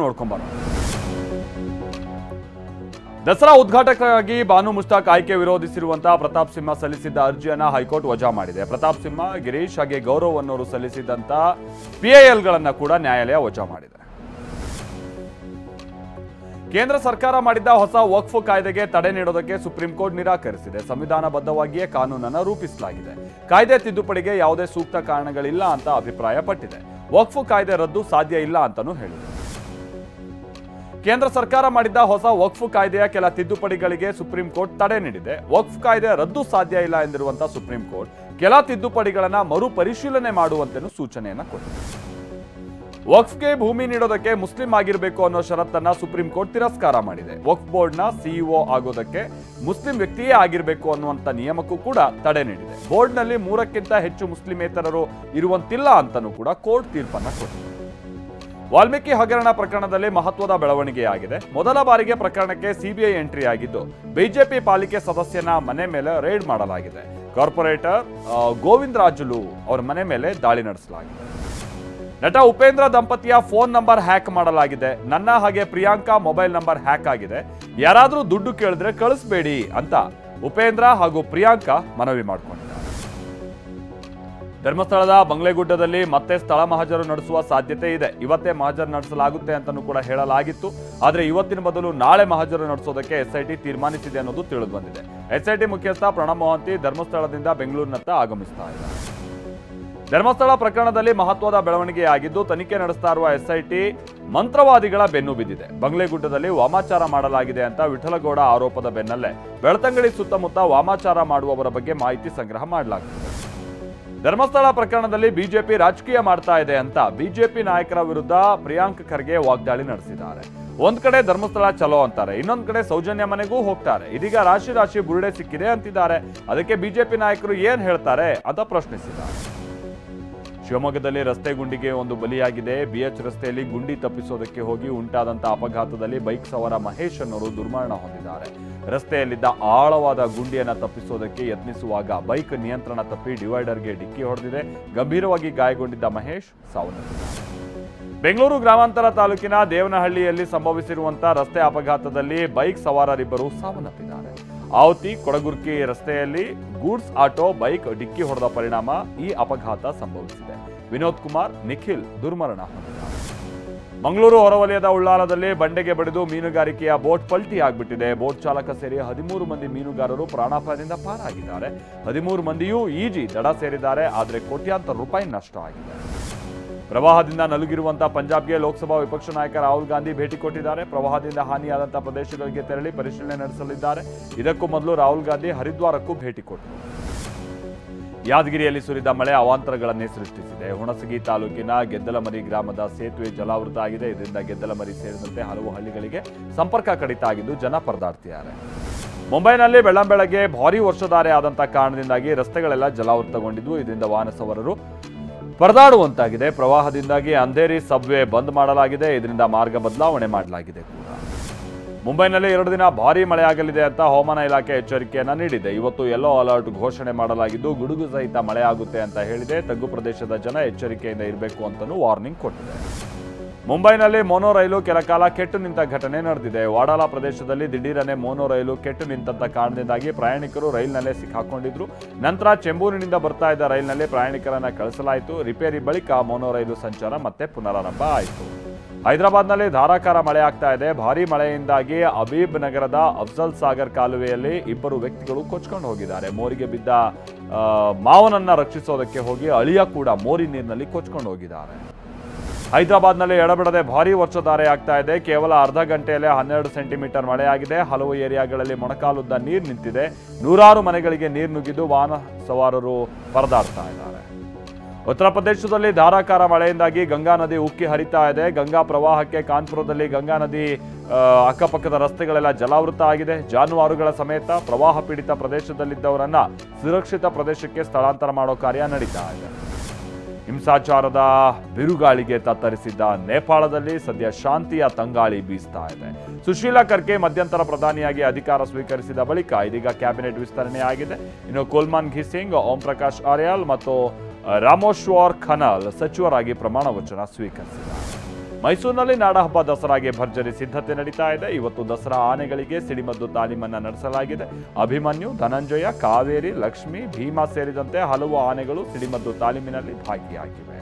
ನೋಡ್ಕೊಂಬರೋಣ. ದಸರಾ ಉದ್ಘಾಟಕರಾಗಿ ಬಾನು ಮುಷ್ತಾಕ್ ಆಯ್ಕೆ ವಿರೋಧಿಸಿರುವಂತಹ ಪ್ರತಾಪ್ ಸಿಂಹ ಸಲ್ಲಿಸಿದ್ದ ಅರ್ಜಿಯನ್ನ ಹೈಕೋರ್ಟ್ ವಜಾ ಮಾಡಿದೆ. ಪ್ರತಾಪ್ ಸಿಂಹ, ಗಿರೀಶ್ ಹಾಗೆ ಗೌರವ್ ಅನ್ನೋರು ಸಲ್ಲಿಸಿದ್ದಂತ ಪಿಐಎಲ್ಗಳನ್ನ ಕೂಡ ನ್ಯಾಯಾಲಯ ವಜಾ ಮಾಡಿದೆ. ಕೇಂದ್ರ ಸರ್ಕಾರ ಮಾಡಿದ್ದ ಹೊಸ ವಕ್ಫ್ ಕಾಯ್ದೆಗೆ ತಡೆ ನೀಡೋದಕ್ಕೆ ಸುಪ್ರೀಂ ಕೋರ್ಟ್ ನಿರಾಕರಿಸಿದೆ. ಸಂವಿಧಾನಬದ್ಧವಾಗಿಯೇ ಕಾನೂನನ್ನು ರೂಪಿಸಲಾಗಿದೆ. ಕಾಯ್ದೆ ತಿದ್ದುಪಡಿಗೆ ಯಾವುದೇ ಸೂಕ್ತ ಕಾರಣಗಳಿಲ್ಲ ಅಂತ ಅಭಿಪ್ರಾಯಪಟ್ಟಿದೆ. ವಕ್ಫ್ ಕಾಯ್ದೆ ರದ್ದು ಸಾಧ್ಯ ಇಲ್ಲ ಅಂತಾನೂ ಹೇಳಿದೆ. ಕೇಂದ್ರ ಸರ್ಕಾರ ಮಾಡಿದ್ದ ಹೊಸ ವಕ್ಫ್ ಕಾಯ್ದೆಯ ಕೆಲ ತಿದ್ದುಪಡಿಗಳಿಗೆ ಸುಪ್ರೀಂ ಕೋರ್ಟ್ ತಡೆ ನೀಡಿದೆ. ವಕ್ಫ್ ಕಾಯ್ದೆ ರದ್ದು ಸಾಧ್ಯ ಇಲ್ಲ ಎಂದಿರುವಂತಹ ಸುಪ್ರೀಂ ಕೋರ್ಟ್ ಕೆಲ ತಿದ್ದುಪಡಿಗಳನ್ನ ಮರುಪರಿಶೀಲನೆ ಮಾಡುವಂತೆನೂ ಸೂಚನೆಯನ್ನ ಕೊಟ್ಟಿದೆ. ವಕ್ಫ್ಗೆ ಭೂಮಿ ನೀಡೋದಕ್ಕೆ ಮುಸ್ಲಿಂ ಆಗಿರಬೇಕು ಅನ್ನೋ ಷರತ್ತನ್ನ ಸುಪ್ರೀಂ ಕೋರ್ಟ್ ತಿರಸ್ಕಾರ ಮಾಡಿದೆ. ವಕ್ಫ್ ಬೋರ್ಡ್ನ ಸಿಇಒ ಆಗೋದಕ್ಕೆ ಮುಸ್ಲಿಂ ವ್ಯಕ್ತಿಯೇ ಆಗಿರಬೇಕು ಅನ್ನುವಂಥ ನಿಯಮಕ್ಕೂ ಕೂಡ ತಡೆ ನೀಡಿದೆ. ಬೋರ್ಡ್ನಲ್ಲಿ 3ಕ್ಕಿಂತ ಹೆಚ್ಚು ಮುಸ್ಲಿಮೇತರರು ಇರುವಂತಿಲ್ಲ ಅಂತಲೂ ಕೂಡ ಕೋರ್ಟ್ ತೀರ್ಪನ್ನ ಕೊಟ್ಟಿದೆ. ವಾಲ್ಮೀಕಿ ಹಗರಣ ಪ್ರಕರಣದಲ್ಲಿ ಮಹತ್ವದ ಬೆಳವಣಿಗೆಯಾಗಿದೆ. ಮೊದಲ ಬಾರಿಗೆ ಪ್ರಕರಣಕ್ಕೆ ಸಿಬಿಐ ಎಂಟ್ರಿ ಆಗಿದ್ದು, ಬಿಜೆಪಿ ಪಾಲಿಕೆ ಸದಸ್ಯನ ಮನೆ ಮೇಲೆ ರೇಡ್ ಮಾಡಲಾಗಿದೆ. ಕಾರ್ಪೊರೇಟರ್ ಗೋವಿಂದರಾಜುಲು ಅವರ ಮನೆ ಮೇಲೆ ದಾಳಿ ನಡೆಸಲಾಗಿದೆ. ನಟ ಉಪೇಂದ್ರ ದಂಪತಿಯ ಫೋನ್ ನಂಬರ್ ಹ್ಯಾಕ್ ಮಾಡಲಾಗಿದೆ. ನನ್ನ ಹಾಗೆ ಪ್ರಿಯಾಂಕಾ ಮೊಬೈಲ್ ನಂಬರ್ ಹ್ಯಾಕ್ ಆಗಿದೆ. ಯಾರಾದರೂ ದುಡ್ಡು ಕೇಳಿದ್ರೆ ಕಳಿಸ್ಬೇಡಿ ಅಂತ ಉಪೇಂದ್ರ ಹಾಗೂ ಪ್ರಿಯಾಂಕಾ ಮನವಿ ಮಾಡಿಕೊಂಡಿದ್ದಾರೆ. ಧರ್ಮಸ್ಥಳದ ಬಂಗ್ಲೆಗುಡ್ಡದಲ್ಲಿ ಮತ್ತೆ ಸ್ಥಳ ಮಹಜರು ನಡೆಸುವ ಸಾಧ್ಯತೆ ಇದೆ. ಇವತ್ತೇ ಮಹಜರು ನಡೆಸಲಾಗುತ್ತೆ ಅಂತಲೂ ಕೂಡ ಹೇಳಲಾಗಿತ್ತು. ಆದರೆ ಇವತ್ತಿನ ಬದಲು ನಾಳೆ ಮಹಜರು ನಡೆಸೋದಕ್ಕೆ ಎಸ್ಐಟಿ ತೀರ್ಮಾನಿಸಿದೆ ಅನ್ನೋದು ತಿಳಿದು ಬಂದಿದೆ. ಎಸ್ಐಟಿ ಮುಖ್ಯಸ್ಥ ಪ್ರಣಬ್ ಮೊಹಂತಿ ಧರ್ಮಸ್ಥಳದಿಂದ ಬೆಂಗಳೂರಿನತ್ತ ಆಗಮಿಸ್ತಾ ಇದ್ದಾರೆ. ಧರ್ಮಸ್ಥಳ ಪ್ರಕರಣದಲ್ಲಿ ಮಹತ್ವದ ಬೆಳವಣಿಗೆಯಾಗಿದ್ದು, ತನಿಖೆ ನಡೆಸ್ತಾ ಇರುವ ಎಸ್ಐಟಿ ಮಂತ್ರವಾದಿಗಳ ಬೆನ್ನು ಬಿದ್ದಿದೆ. ಬಂಗ್ಲೆಗುಡ್ಡದಲ್ಲಿ ವಾಮಾಚಾರ ಮಾಡಲಾಗಿದೆ ಅಂತ ವಿಠಲಗೌಡ ಆರೋಪದ ಬೆನ್ನಲ್ಲೇ ಬೆಳ್ತಂಗಡಿ ಸುತ್ತಮುತ್ತ ವಾಮಾಚಾರ ಮಾಡುವವರ ಬಗ್ಗೆ ಮಾಹಿತಿ ಸಂಗ್ರಹ ಮಾಡಲಾಗುತ್ತಿದೆ. ಧರ್ಮಸ್ಥಳ ಪ್ರಕರಣದಲ್ಲಿ ಬಿಜೆಪಿ ರಾಜಕೀಯ ಮಾಡ್ತಾ ಇದೆ ಅಂತ ಬಿಜೆಪಿ ನಾಯಕರ ವಿರುದ್ಧ ಪ್ರಿಯಾಂಕ್ ಖರ್ಗೆ ವಾಗ್ದಾಳಿ ನಡೆಸಿದ್ದಾರೆ. ಒಂದ್ ಕಡೆ ಧರ್ಮಸ್ಥಳ ಚಲೋ ಅಂತಾರೆ, ಇನ್ನೊಂದ್ ಕಡೆ ಸೌಜನ್ಯ ಮನೆಗೂ ಹೋಗ್ತಾರೆ. ಇದೀಗ ರಾಶಿ ಬುರುಡೆ ಸಿಕ್ಕಿದೆ ಅಂತಿದ್ದಾರೆ. ಅದಕ್ಕೆ ಬಿಜೆಪಿ ನಾಯಕರು ಏನ್ ಹೇಳ್ತಾರೆ ಅಂತ ಪ್ರಶ್ನಿಸಿದ್ದಾರೆ. ಶಿವಮೊಗ್ಗದಲ್ಲಿ ರಸ್ತೆ ಗುಂಡಿಗೆ ಒಂದು ಬಲಿಯಾಗಿದೆ. ಬಿಎಚ್ ರಸ್ತೆಯಲ್ಲಿ ಗುಂಡಿ ತಪ್ಪಿಸೋದಕ್ಕೆ ಹೋಗಿ ಉಂಟಾದಂತಹ ಅಪಘಾತದಲ್ಲಿ ಬೈಕ್ ಸವಾರ ಮಹೇಶ್ ಅನ್ನೋರು ದುರ್ಮರಣ ಹೊಂದಿದ್ದಾರೆ. ರಸ್ತೆಯಲ್ಲಿದ್ದ ಆಳವಾದ ಗುಂಡಿಯನ್ನು ತಪ್ಪಿಸೋದಕ್ಕೆ ಯತ್ನಿಸುವಾಗ ಬೈಕ್ ನಿಯಂತ್ರಣ ತಪ್ಪಿ ಡಿವೈಡರ್ಗೆ ಡಿಕ್ಕಿ ಹೊಡೆದಿದೆ. ಗಂಭೀರವಾಗಿ ಗಾಯಗೊಂಡಿದ್ದ ಮಹೇಶ್ ಸಾವನ್ನಪ್ಪಿದ್ದಾರೆ. ಬೆಂಗಳೂರು ಗ್ರಾಮಾಂತರ ತಾಲೂಕಿನ ದೇವನಹಳ್ಳಿಯಲ್ಲಿ ಸಂಭವಿಸಿರುವಂತಹ ರಸ್ತೆ ಅಪಘಾತದಲ್ಲಿ ಬೈಕ್ ಸವಾರರಿಬ್ಬರು ಸಾವನ್ನಪ್ಪಿದ್ದಾರೆ. ಆವತಿ ಕೊಡಗುರ್ಕಿ ರಸ್ತೆಯಲ್ಲಿ ಗೂಡ್ಸ್ ಆಟೋ ಬೈಕ್ ಡಿಕ್ಕಿ ಹೊಡೆದ ಪರಿಣಾಮ ಈ ಅಪಘಾತ ಸಂಭವಿಸಿದೆ. ವಿನೋದ್ ಕುಮಾರ್, ನಿಖಿಲ್ ದುರ್ಮರಣ ಹೊಂದಿದ್ದಾರೆ. ಮಂಗಳೂರು ಹೊರವಲಯದ ಉಳ್ಳಾಲದಲ್ಲಿ ಬಂಡೆಗೆ ಬಡಿದು ಮೀನುಗಾರಿಕೆಯ ಬೋಟ್ ಪಲ್ಟಿ ಆಗ್ಬಿಟ್ಟಿದೆ. ಬೋಟ್ ಚಾಲಕ ಸೇರಿ 13 ಮಂದಿ ಮೀನುಗಾರರು ಪ್ರಾಣಾಪಾಯದಿಂದ ಪಾರಾಗಿದ್ದಾರೆ. 13 ಮಂದಿಯೂ ಈಜಿ ದಡ ಸೇರಿದ್ದಾರೆ. ಆದರೆ ಕೋಟ್ಯಾಂತರ ರೂಪಾಯಿ ನಷ್ಟ ಆಗಿದೆ. ಪ್ರವಾಹದಿಂದ ನಲುಗಿರುವಂತಹ ಪಂಜಾಬ್ಗೆ ಲೋಕಸಭಾ ವಿಪಕ್ಷ ನಾಯಕ ರಾಹುಲ್ ಗಾಂಧಿ ಭೇಟಿ ಕೊಟ್ಟಿದ್ದಾರೆ. ಪ್ರವಾಹದಿಂದ ಹಾನಿಯಾದಂತಹ ಪ್ರದೇಶಗಳಿಗೆ ತೆರಳಿ ಪರಿಶೀಲನೆ ನಡೆಸಲಿದ್ದಾರೆ. ಇದಕ್ಕೂ ಮೊದಲು ರಾಹುಲ್ ಗಾಂಧಿ ಹರಿದ್ವಾರಕ್ಕೂ ಭೇಟಿ ಕೊಟ್ಟರು. ಯಾದಗಿರಿಯಲ್ಲಿ ಸುರಿದ ಮಳೆ ಅವಾಂತರಗಳನ್ನೇ ಸೃಷ್ಟಿಸಿದೆ. ಹುಣಸಗಿ ತಾಲೂಕಿನ ಗೆದ್ದಲಮರಿ ಗ್ರಾಮದ ಸೇತುವೆ ಜಲಾವೃತ ಆಗಿದೆ. ಇದರಿಂದ ಗೆದ್ದಲಮರಿ ಸೇರಿದಂತೆ ಹಲವು ಹಳ್ಳಿಗಳಿಗೆ ಸಂಪರ್ಕ ಕಡಿತ ಆಗಿದ್ದು ಜನ ಪರದಾಡ್ತಿದ್ದಾರೆ. ಮುಂಬೈನಲ್ಲಿ ಬೆಳ್ಳಂಬೆಳಗ್ಗೆ ಭಾರೀ ವರ್ಷಧಾರೆ ಆದಂತಹ ಕಾರಣದಿಂದಾಗಿ ರಸ್ತೆಗಳೆಲ್ಲ ಜಲಾವೃತಗೊಂಡಿದ್ವು. ಇದರಿಂದ ವಾಹನ ಸವಾರರು ಪರದಾಡುವಂತಾಗಿದೆ. ಪ್ರವಾಹದಿಂದಾಗಿ ಅಂಧೇರಿ ಸಬ್ವೆ ಬಂದ್ ಮಾಡಲಾಗಿದೆ. ಇದರಿಂದ ಮಾರ್ಗ ಬದಲಾವಣೆ ಮಾಡಲಾಗಿದೆ ಕೂಡ. ಮುಂಬೈನಲ್ಲಿ 2 ದಿನ ಭಾರೀ ಮಳೆಯಾಗಲಿದೆ ಅಂತ ಹವಾಮಾನ ಇಲಾಖೆ ಎಚ್ಚರಿಕೆಯನ್ನ ನೀಡಿದೆ. ಇವತ್ತು ಯೆಲ್ಲೋ ಅಲರ್ಟ್ ಘೋಷಣೆ ಮಾಡಲಾಗಿದ್ದು ಗುಡುಗು ಸಹಿತ ಮಳೆ ಆಗುತ್ತೆ ಅಂತ ಹೇಳಿದೆ. ತಗ್ಗು ಪ್ರದೇಶದ ಜನ ಎಚ್ಚರಿಕೆಯಿಂದ ಇರಬೇಕು ಅಂತಲೂ ವಾರ್ನಿಂಗ್ ಕೊಟ್ಟಿದೆ. ಮುಂಬೈನಲ್ಲಿ ಮೋನೋ ರೈಲು ಕೆಲ ಕಾಲ ಕೆಟ್ಟು ನಿಂತ ಘಟನೆ ನಡೆದಿದೆ. ವಾಡಾಲಾ ಪ್ರದೇಶದಲ್ಲಿ ದಿಢೀರನೆ ಮೋನೋ ರೈಲು ಕೆಟ್ಟು ನಿಂತ ಕಾರಣದಿಂದಾಗಿ ಪ್ರಯಾಣಿಕರು ರೈಲಿನಲ್ಲೇ ಸಿಕ್ಕಾಕೊಂಡಿದ್ರು. ನಂತರ ಚೆಂಬೂರಿನಿಂದ ಬರ್ತಾ ಇದ್ದ ರೈಲಿನಲ್ಲಿ ಪ್ರಯಾಣಿಕರನ್ನ ಕಳಿಸಲಾಯಿತು. ರಿಪೇರಿ ಬಳಿಕ ಮೋನೋ ರೈಲು ಸಂಚಾರ ಮತ್ತೆ ಪುನರಾರಂಭ ಆಯಿತು. ಹೈದರಾಬಾದ್ನಲ್ಲಿ ಧಾರಾಕಾರ ಮಳೆ ಆಗ್ತಾ ಇದೆ. ಭಾರೀ ಮಳೆಯಿಂದಾಗಿ ಅಬೀಬ್ ನಗರದ ಅಫ್ಜಲ್ ಸಾಗರ್ ಕಾಲುವೆಯಲ್ಲಿ 2 ವ್ಯಕ್ತಿಗಳು ಕೊಚ್ಕೊಂಡು ಹೋಗಿದ್ದಾರೆ. ಮೋರಿಗೆ ಬಿದ್ದ ಮಾವನನ್ನ ರಕ್ಷಿಸೋದಕ್ಕೆ ಹೋಗಿ ಅಳಿಯ ಕೂಡ ಮೋರಿ ನೀರಿನಲ್ಲಿ ಕೊಚ್ಕೊಂಡು ಹೋಗಿದ್ದಾರೆ. ಹೈದರಾಬಾದ್ನಲ್ಲಿ ಎಡಬಿಡದೆ ಭಾರೀ ವರ್ಷಧಾರೆ ಆಗ್ತಾ ಇದೆ. ಕೇವಲ ಅರ್ಧ ಗಂಟೆಯಲ್ಲೇ 12 ಸೆಂಟಿಮೀಟರ್ ಮಳೆಯಾಗಿದೆ. ಹಲವು ಏರಿಯಾಗಳಲ್ಲಿ ಮೊಣಕಾಲುದ್ದ ನೀರು ನಿಂತಿದೆ. 100 ಮನೆಗಳಿಗೆ ನೀರು ನುಗ್ಗಿದ್ದು ವಾಹನ ಸವಾರರು ಪರದಾಡ್ತಾ ಇದ್ದಾರೆ. ಉತ್ತರ ಪ್ರದೇಶದಲ್ಲಿ ಧಾರಾಕಾರ ಮಳೆಯಿಂದಾಗಿ ಗಂಗಾ ನದಿ ಉಕ್ಕಿ ಹರಿತಾ ಇದೆ. ಗಂಗಾ ಪ್ರವಾಹಕ್ಕೆ ಕಾನ್ಪುರದಲ್ಲಿ ಗಂಗಾ ನದಿ ಅಕ್ಕಪಕ್ಕದ ರಸ್ತೆಗಳೆಲ್ಲ ಜಲಾವೃತ ಆಗಿದೆ. ಜಾನುವಾರುಗಳ ಸಮೇತ ಪ್ರವಾಹ ಪೀಡಿತ ಪ್ರದೇಶದಲ್ಲಿದ್ದವರನ್ನ ಸುರಕ್ಷಿತ ಪ್ರದೇಶಕ್ಕೆ ಸ್ಥಳಾಂತರ ಮಾಡೋ ಕಾರ್ಯ ನಡೀತಾ ಇದೆ. ಹಿಂಸಾಚಾರದ ಬಿರುಗಾಳಿಗೆ ತತ್ತರಿಸಿದ್ದ ನೇಪಾಳದಲ್ಲಿ ಸದ್ಯ ಶಾಂತಿಯ ತಂಗಾಳಿ ಬೀಸ್ತಾ ಇದೆ. ಸುಶೀಲಾ ಕರ್ಕೆ ಮಧ್ಯಂತರ ಪ್ರಧಾನಿಯಾಗಿ ಅಧಿಕಾರ ಸ್ವೀಕರಿಸಿದ ಬಳಿಕ ಇದೀಗ ಕ್ಯಾಬಿನೆಟ್ ವಿಸ್ತರಣೆಯಾಗಿದೆ. ಇನ್ನು ಕುಲ್ಮಾನ್ ಘಿಸಿಂಗ್, ಓಂ ಪ್ರಕಾಶ್ ಆರ್ಯಾಲ್ ಮತ್ತು ರಾಮೋಶ್ವರ್ ಖನಾಲ್ ಸಚಿವರಾಗಿ ಪ್ರಮಾಣ ವಚನ ಸ್ವೀಕರಿಸಿದ್ದಾರೆ. ಮೈಸೂರಿನಲ್ಲಿ ನಾಡಹಬ್ಬ ದಸರಾಗೆ ಭರ್ಜರಿ ಸಿದ್ಧತೆ ನಡೀತಾ ಇದೆ. ಇವತ್ತು ದಸರಾ ಆನೆಗಳಿಗೆ ಸಿಡಿಮದ್ದು ತಾಲೀಮನ್ನ ನಡೆಸಲಾಗಿದೆ. ಅಭಿಮನ್ಯು, ಧನಂಜಯ, ಕಾವೇರಿ, ಲಕ್ಷ್ಮಿ, ಭೀಮಾ ಸೇರಿದಂತೆ ಹಲವು ಆನೆಗಳು ಸಿಡಿಮದ್ದು ತಾಲೀಮಿನಲ್ಲಿ ಭಾಗಿಯಾಗಿವೆ.